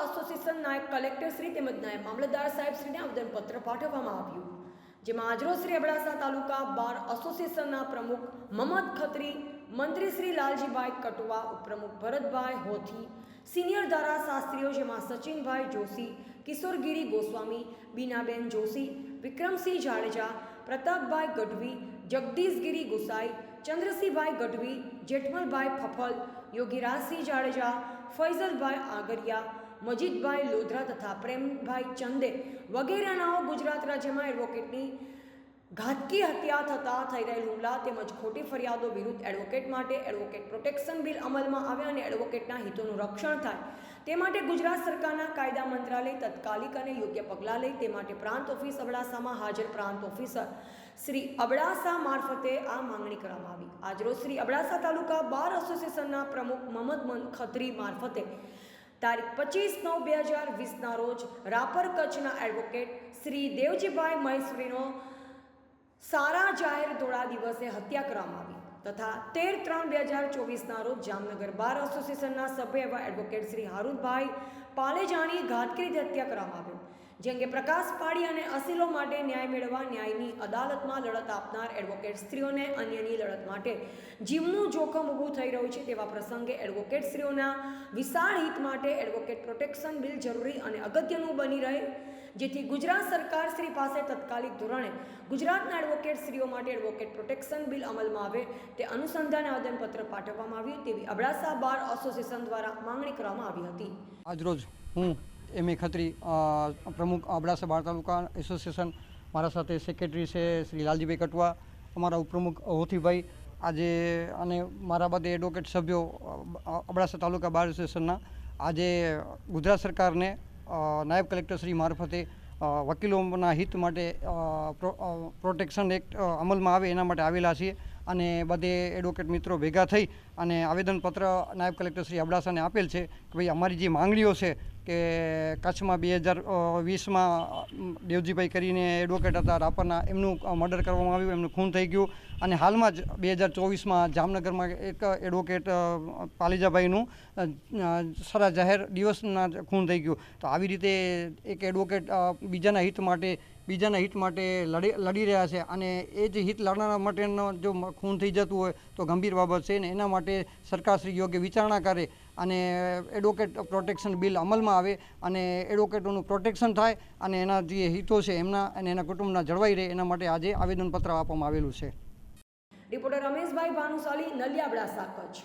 Association નાયબ collector Shri તેમજ નાયબ મામલતદાર સાહેબ શ્રીને આવેદનપત્ર પાઠવવામાં આવ્યું, જેમાં આજરોજ શ્રી અબડાસા તાલુકા બાર એસોસિએશનના પ્રમુખ મહમદ ખત્રી, મંત્રી શ્રી લાલજીભાઈ કટવા, ઉપપ્રમુખ ભરતભાઈ હોથી, સિનિયર ધારાશાસ્ત્રીઓ જેમાં સચિનભાઈ જોશી, કિશોરગીરી ગોસ્વામી, બીનાબેન જોશી, વિક્રમસિંહ જાડેજા, પ્રતાપભાઈ ગઢવી, જગદીશગીરી ગુસાઈ, ચંદ્રસિંહભાઈ ગઢવી, જેઠમલભાઈ ફફલ, યોગીરાજસિંહ જાડેજા, ફૈઝલભાઈ આગરિયા, મજીદભાઈ લોધરા તથા પ્રેમભાઈ ચંદે વગેરેનાઓ ગુજરાત રાજ્યમાં એડવોકેટની ઘાતકી હત્યા થતાં થઈ રહેલ હુમલા તેમજ ખોટી ફરિયાદો વિરુદ્ધ એડવોકેટ માટે એડવોકેટ પ્રોટેક્શન બિલ અમલમાં આવે અને એડવોકેટના હિતોનું રક્ષણ થાય તે માટે ગુજરાત સરકારના કાયદા મંત્રાલય તાત્કાલિક અને યોગ્ય પગલાં લે તે માટે પ્રાંત ઓફિસ અબડાસામાં હાજર પ્રાંત ઓફિસર શ્રી અબડાસા મારફતે આ માંગણી કરવામાં આવી. આજરોજ શ્રી અબડાસા તાલુકા બાર એસોસિએશનના પ્રમુખ મહમદ ખત્રી મારફતે તારીખ 25/9/2020ના રોજ રાપર કચ્છના એડવોકેટ શ્રી દેવજીભાઈ મહેશ્વરીનો સારા જાહેર ધોળા દિવસે હત્યા કરવામાં આવી તથા 13/3/2024ના રોજ જામનગર બાર એસોસિએશનના સભ્ય એવા એડવોકેટ શ્રી હારૂનભાઈ પાલેજાની ઘાતકી રીતે હત્યા કરવામાં આવી, જે અંગે પ્રકાશ પાડી અને અસીલો માટે ન્યાય મેળવવા ન્યાયની અદાલતમાં લડત આપનાર એડવોકેટ સ્ત્રીઓને અન્યની લડત માટે જીવનું જોખમ ઊભું થઈ રહ્યું છે તેવા પ્રસંગે એડવોકેટ સ્ત્રીઓના વિશાળ હિત માટે એડવોકેટ પ્રોટેક્શન બિલ જરૂરી અને અગત્યનું બની રહે, જેથી ગુજરાત સરકાર શ્રી પાસે તાત્કાલિક ધોરણે ગુજરાતના એડવોકેટ સ્ત્રીઓ માટે એડવોકેટ પ્રોટેક્શન બિલ અમલમાં આવે તે અનુસંધાને આવેદનપત્ર પાઠવવામાં આવ્યું તેવી અબડાસા બાર એસોસિએશન દ્વારા માંગણી કરવામાં આવી હતી. આજરોજ હું એમ એ ખત્રી, પ્રમુખ અબડાસા બાર તાલુકા એસોસિએશન, મારા સાથે સેક્રેટરી છે શ્રી લાલજીભાઈ કટવા, અમારા ઉપપ્રમુખ હોથીભાઈ, આજે અને મારા બધે એડવોકેટ સભ્યો અબડાસા તાલુકા બાર એસોસિએશનના આજે ગુજરાત સરકારને નાયબ કલેક્ટર શ્રી મારફતે વકીલોના હિત માટે પ્રોટેક્શન એક્ટ અમલમાં આવે એના માટે આવેલા છીએ અને બધે એડવોકેટ મિત્રો ભેગા થઈ અને આવેદનપત્ર નાયબ કલેક્ટર શ્રી અબડાસાને આપેલ છે કે ભાઈ અમારી જે માંગણીઓ છે કે કચ્છમાં 2020માં દેવજીભાઈ કરીને એડવોકેટ હતા રાપરના, એમનું મર્ડર કરવામાં આવ્યું, એમનું ખૂન થઈ ગયું અને હાલમાં જ 2024માં જામનગરમાં એક એડવોકેટ પાલેજાભાઈનું સારા જાહેર દિવસના ખૂન થઈ ગયું. તો આવી રીતે એક એડવોકેટ બીજાના હિત માટે લડી રહ્યા છે અને એ જે હિત લડનારા માટેનો જો ખૂન થઈ જતું હોય તો ગંભીર બાબત છે ને એના માટે સરકારશ્રી યોગ્ય વિચારણા કરે અને એડવોકેટ પ્રોટેક્શન બિલ અમલમાં આવે અને એડવોકેટોનું પ્રોટેક્શન થાય અને એના જે હિતો છે એમના અને એના કુટુંબના જળવાઈ રહે એના માટે આજે આવેદનપત્ર આપવામાં આવેલું છે. રિપોર્ટર રમેશભાઈ ભાનુશાલી, નલિયા, અબડાસા, કચ્છ.